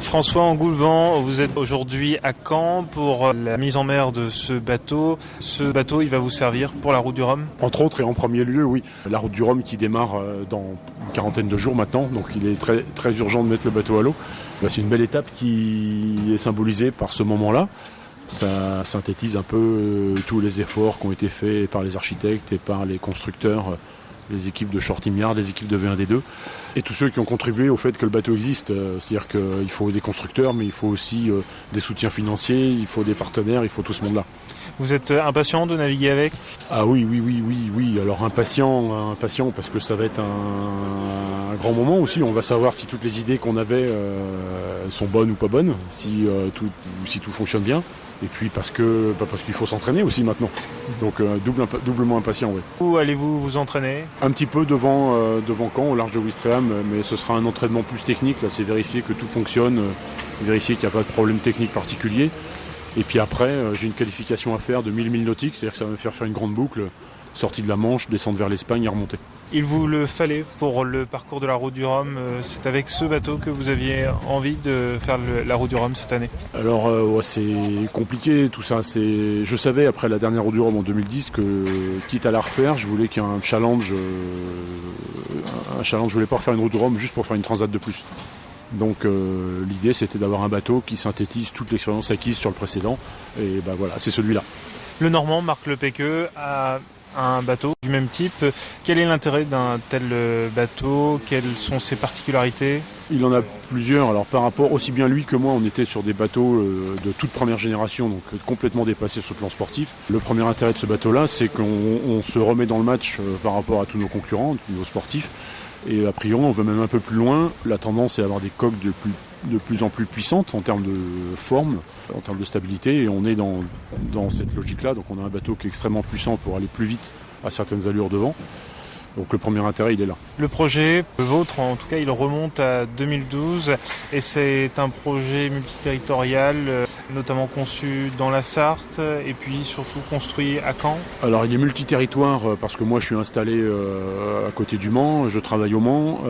François Engoulevent, vous êtes aujourd'hui à Caen pour la mise en mer de ce bateau. Ce bateau, il va vous servir pour la route du Rhum ? Entre autres et en premier lieu, oui. La route du Rhum qui démarre dans une quarantaine de jours maintenant, donc il est très, très urgent de mettre le bateau à l'eau. C'est une belle étape qui est symbolisée par ce moment-là. Ça synthétise un peu tous les efforts qui ont été faits par les architectes et par les constructeurs, les équipes de Short Team Yard, les équipes de V1D2 et tous ceux qui ont contribué au fait que le bateau existe. C'est-à-dire qu'il faut des constructeurs, mais il faut aussi des soutiens financiers, il faut des partenaires, il faut tout ce monde-là. Vous êtes impatient de naviguer avec ? Ah oui. Alors impatient parce que ça va être un grand moment aussi. On va savoir si toutes les idées qu'on avait sont bonnes ou pas bonnes, si tout fonctionne bien. Et puis parce qu'il faut s'entraîner aussi maintenant. Donc doublement impatient, oui. Où allez-vous vous entraîner ? Un petit peu devant Caen, au large de Ouistreham, mais ce sera un entraînement plus technique. Là, c'est vérifier que tout fonctionne, vérifier qu'il n'y a pas de problème technique particulier. Et puis après, j'ai une qualification à faire de 1000 milles nautiques, c'est-à-dire que ça va me faire une grande boucle, sortie de la Manche, descendre vers l'Espagne et remonter. Il vous le fallait pour le parcours de la route du Rhum. C'est avec ce bateau que vous aviez envie de faire la route du Rhum cette année ? Alors c'est compliqué tout ça. Je savais après la dernière route du Rhum en 2010 que quitte à la refaire, je voulais qu'il y ait un challenge. Je voulais pas refaire une route du Rhum juste pour faire une transat de plus. Donc l'idée c'était d'avoir un bateau qui synthétise toute l'expérience acquise sur le précédent. Et voilà, c'est celui-là. Le Normand, Marc Lepecqueux, a un bateau du même type. Quel est l'intérêt d'un tel bateau ? Quelles sont ses particularités ? Il en a plusieurs. Alors par rapport, aussi bien lui que moi, on était sur des bateaux de toute première génération, donc complètement dépassés sur le plan sportif. Le premier intérêt de ce bateau-là, c'est qu'on se remet dans le match par rapport à tous nos concurrents, tous nos sportifs. Et a priori, on veut même un peu plus loin. La tendance est à avoir des coques de plus en plus puissantes en termes de forme, en termes de stabilité. Et on est dans cette logique-là. Donc on a un bateau qui est extrêmement puissant pour aller plus vite à certaines allures de vent. Donc le premier intérêt, il est là. Le projet, le vôtre en tout cas, il remonte à 2012 et c'est un projet multiterritorial, notamment conçu dans la Sarthe et puis surtout construit à Caen. Alors il est multiterritoire parce que moi je suis installé à côté du Mans, je travaille au Mans,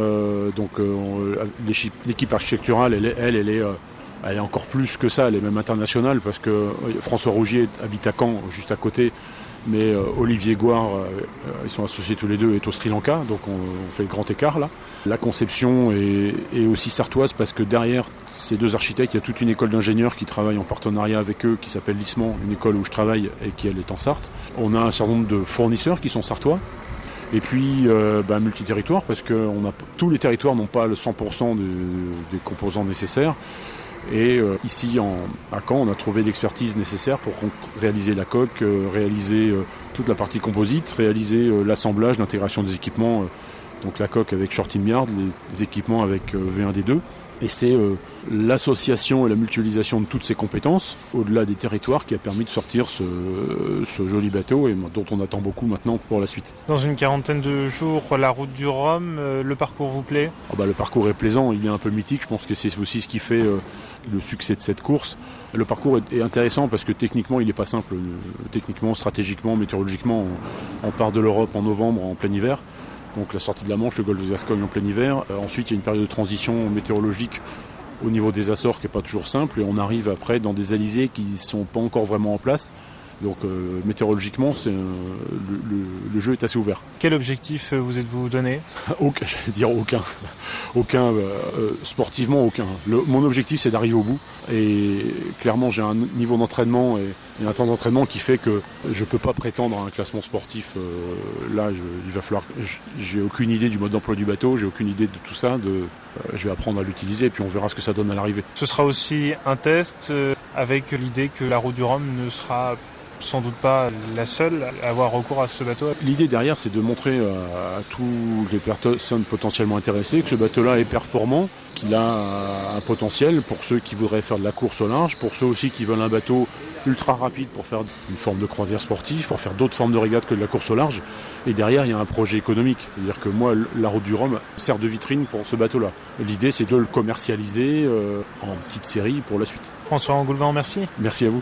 l'équipe architecturale, elle est encore plus que ça, elle est même internationale parce que François Rougier habite à Caen, juste à côté. Mais Olivier Gouard, ils sont associés tous les deux, est au Sri Lanka, donc on fait le grand écart là. La conception est aussi sartoise parce que derrière ces deux architectes, il y a toute une école d'ingénieurs qui travaille en partenariat avec eux, qui s'appelle l'ISMAN, une école où je travaille et qui elle est en Sarthe. On a un certain nombre de fournisseurs qui sont sartois. Et puis multiterritoire parce que tous les territoires n'ont pas le 100% des composants nécessaires. Et ici à Caen, on a trouvé l'expertise nécessaire pour réaliser la coque, réaliser toute la partie composite, réaliser l'assemblage, l'intégration des équipements, donc la coque avec Short Team Yard, les équipements avec V1D2. Et c'est l'association et la mutualisation de toutes ces compétences, au-delà des territoires, qui a permis de sortir ce joli bateau et dont on attend beaucoup maintenant pour la suite. Dans une quarantaine de jours, la route du Rhum, le parcours vous plaît ? Le parcours est plaisant, il est un peu mythique, je pense que c'est aussi ce qui fait le succès de cette course. Le parcours est intéressant parce que techniquement il n'est pas simple. Techniquement, stratégiquement, météorologiquement, on part de l'Europe en novembre, en plein hiver. Donc la sortie de la Manche, le golfe de Gascogne en plein hiver. Ensuite, il y a une période de transition météorologique au niveau des Açores qui n'est pas toujours simple. Et on arrive après dans des alizés qui ne sont pas encore vraiment en place. Donc météorologiquement, le jeu est assez ouvert. Quel objectif vous êtes-vous donné ? J'allais dire aucun. Sportivement, aucun. Mon objectif, c'est d'arriver au bout. Et clairement, j'ai un niveau d'entraînement et un temps d'entraînement qui fait que je ne peux pas prétendre à un classement sportif. Il va falloir. J'ai aucune idée du mode d'emploi du bateau, j'ai aucune idée de tout ça. Je vais apprendre à l'utiliser et puis on verra ce que ça donne à l'arrivée. Ce sera aussi un test avec l'idée que la route du Rhum ne sera sans doute pas la seule à avoir recours à ce bateau. L'idée derrière, c'est de montrer à toutes les personnes potentiellement intéressées que ce bateau-là est performant, qu'il a un potentiel pour ceux qui voudraient faire de la course au large, pour ceux aussi qui veulent un bateau ultra rapide pour faire une forme de croisière sportive, pour faire d'autres formes de régate que de la course au large. Et derrière, il y a un projet économique. C'est-à-dire que moi, la route du Rhum sert de vitrine pour ce bateau-là. L'idée, c'est de le commercialiser en petite série pour la suite. François Engoulevent, merci. Merci à vous.